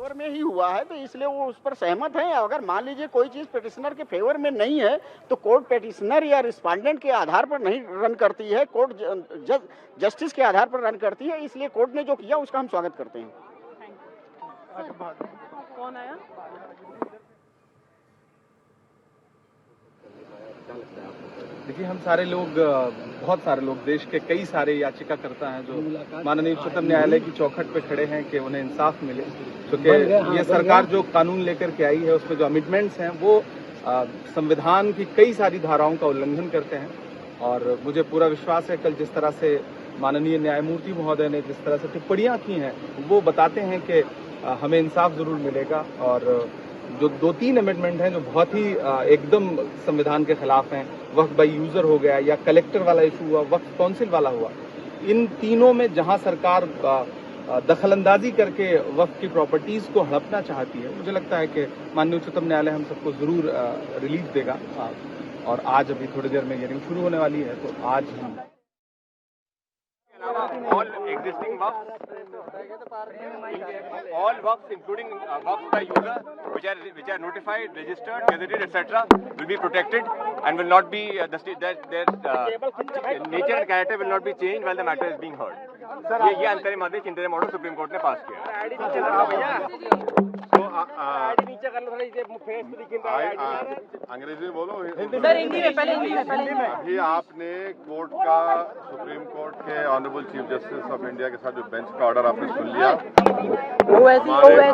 Favour में ही हुआ है, तो इसलिए वो उस पर सहमत हैं। अगर मान लीजिए कोई चीज पिटिशनर के फेवर में नहीं है तो कोर्ट पिटिशनर या रिस्पोंडेंट के आधार पर नहीं रन करती है, कोर्ट जस्टिस के आधार पर रन करती है। इसलिए कोर्ट ने जो किया उसका हम स्वागत करते हैं। कौन आया? देखिए, हम सारे लोग, बहुत सारे लोग, देश के कई सारे याचिकाकर्ता हैं जो माननीय उच्चतम न्यायालय की चौखट पे खड़े हैं कि उन्हें इंसाफ मिले, क्योंकि ये सरकार जो कानून लेकर के आई है उसमें जो अमेंडमेंट्स हैं वो संविधान की कई सारी धाराओं का उल्लंघन करते हैं। और मुझे पूरा विश्वास है कल जिस तरह से माननीय न्यायमूर्ति महोदय ने जिस तरह से टिप्पणियां की हैं वो बताते हैं कि हमें इंसाफ जरूर मिलेगा। और जो 2-3 अमेंडमेंट हैं जो बहुत ही एकदम संविधान के खिलाफ हैं, वक्फ बाय यूजर हो गया या कलेक्टर वाला इशू हुआ, वक्फ काउंसिल वाला हुआ, इन तीनों में जहां सरकार दखलंदाजी करके वक्फ की प्रॉपर्टीज को हड़पना चाहती है, मुझे लगता है कि माननीय उच्चतम न्यायालय हम सबको जरूर रिलीफ देगा। और आज अभी थोड़ी देर में हियरिंग शुरू होने वाली है, तो आज हम all existing works, all works including works by user which are notified, registered, gazetted, etc. will be protected and will not be their nature and character will not be changed while the matter is being heard. ये अंतरिम आदेश, interim order supreme court ने पास किया। अंग्रेजी में बोलो, sir Hindi में, पहले हिंदी में। अभी आपने कोर्ट का, सुप्रीम कोर्ट के honourable chief justice of India के साथ जो बेंच का ऑर्डर आपने सुन लिया,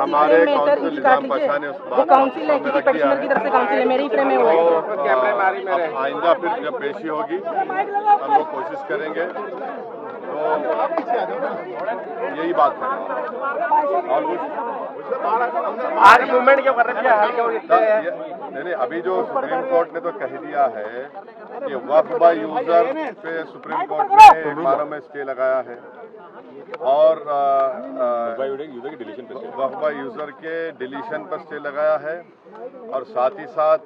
हमारे काउंसिल निजाम पाशा ने उस बात काउंसिल है कि पिटिशनर की तरफ से काउंसिल है, मेरी फ्रेम में हुआ है। आइंदा फिर जब पेशी होगी हम लोग कोशिश करेंगे, तो यही बात है। और कुछ आज मूवमेंट क्यों कर रहे हैं? नहीं, अभी जो सुप्रीम कोर्ट ने तो कह दिया है कि वक्फ बाय यूजर पे सुप्रीम कोर्ट ने 12 में स्टे लगाया है और वक्फ बाय यूजर के डिलीशन पर स्टे लगाया है, और साथ ही साथ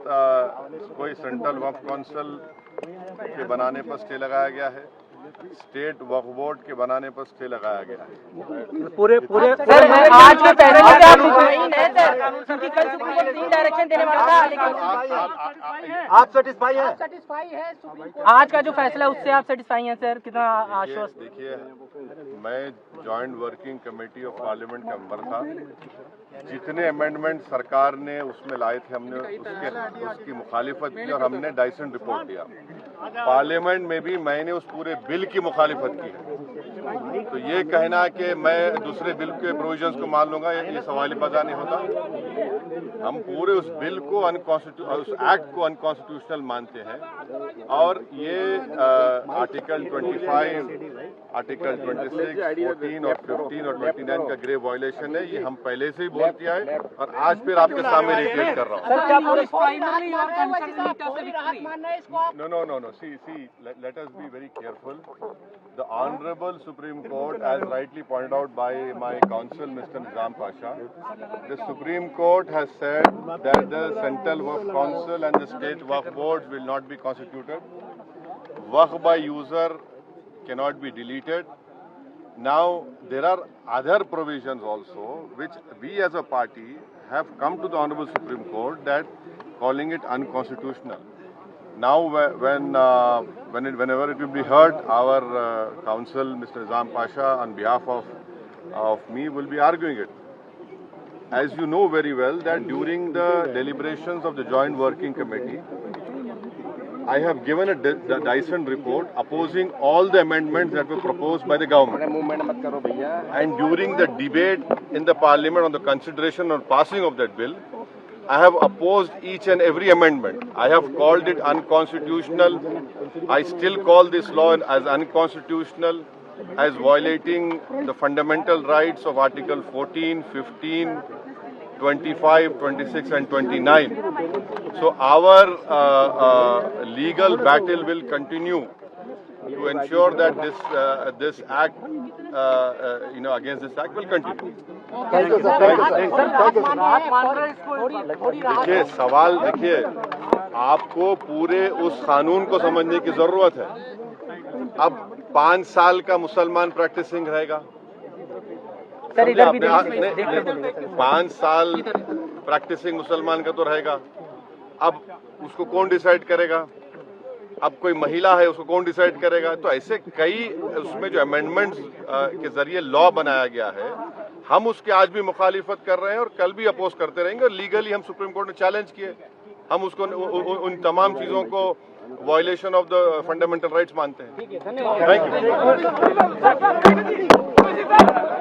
कोई सेंट्रल वक्फ काउंसिल के बनाने पर स्टे लगाया गया है, स्टेट वक्फ बोर्ड के बनाने पर स्टे लगाया गया है। पूरे सर आज के पहले से आप मुतमईन हैं सर, क्योंकि कल सुप्रीम कोर्ट 3 डायरेक्शन देने वाला था, लेकिन आप सेटिस्फाई है आज का जो फैसला है उससे आप सेटिस्फाई हैं सर? कितना आश्वस्त? देखिए, मैं joint working committee of parliament का मेंबर था। जितने अमेंडमेंट सरकार ने उसमें लाए थे हमने उसकी मुखालिफत की और हमने डाइसेंट रिपोर्ट दिया। पार्लियामेंट में भी मैंने उस पूरे बिल की मुखालिफत की है। तो ये कहना कि मैं दूसरे बिल के प्रोविजंस को मान लूंगा, ये सवाल बजा नहीं होता। हम पूरे उस बिल को उस एक्ट को अनकॉन्स्टिट्यूशनल मानते हैं, और ये आर्टिकल 25, आर्टिकल 26, 14 और 15 और 29 का ग्रेव वायलेशन है। ये हम पहले से ही बोल दिया है और आज फिर आपके सामने रिपीट कर रहा हूँ। No. See, let us be very careful. The Honorable Supreme Court, as rightly pointed out by my counsel, Mr. Nizam Pasha, the Supreme Court has said that the Central Waqf Council and the State Waqf Boards will not be constituted. Waqf by user cannot be deleted. Now, there are other provisions also which we as a party have come to the Honorable Supreme Court that calling it unconstitutional. Now, whenever it will be heard, our counsel, Mr. Nizam Pasha, on behalf of me, will be arguing it. As you know very well, that during the deliberations of the Joint Working Committee, I have given a dissent report opposing all the amendments that were proposed by the government. And during the debate in the Parliament on the consideration or passing of that bill, I have opposed each and every amendment. I have called it unconstitutional. I still call this law as unconstitutional, as violating the fundamental rights of Article 14, 15, 25, 26 and 29. So our legal battle will continue to ensure that this act, against this act will continue. देखिए, सवाल देखिए, आपको पूरे उस कानून को समझने की जरूरत है। अब 5 साल का मुसलमान प्रैक्टिसिंग रहेगा, सर इधर भी आपने- देखकर बोलिए सर। 5 साल प्रैक्टिसिंग मुसलमान का तो रहेगा, अब उसको कौन डिसाइड करेगा? अब कोई महिला है उसको कौन डिसाइड करेगा? तो ऐसे कई उसमें जो अमेंडमेंट्स के जरिए लॉ बनाया गया है, हम उसके आज भी मुखालिफत कर रहे हैं और कल भी अपोज करते रहेंगे। और लीगली हम सुप्रीम कोर्ट में चैलेंज किए, हम उसको उन तमाम चीजों को violation of the fundamental rights मानते हैं। Thank you.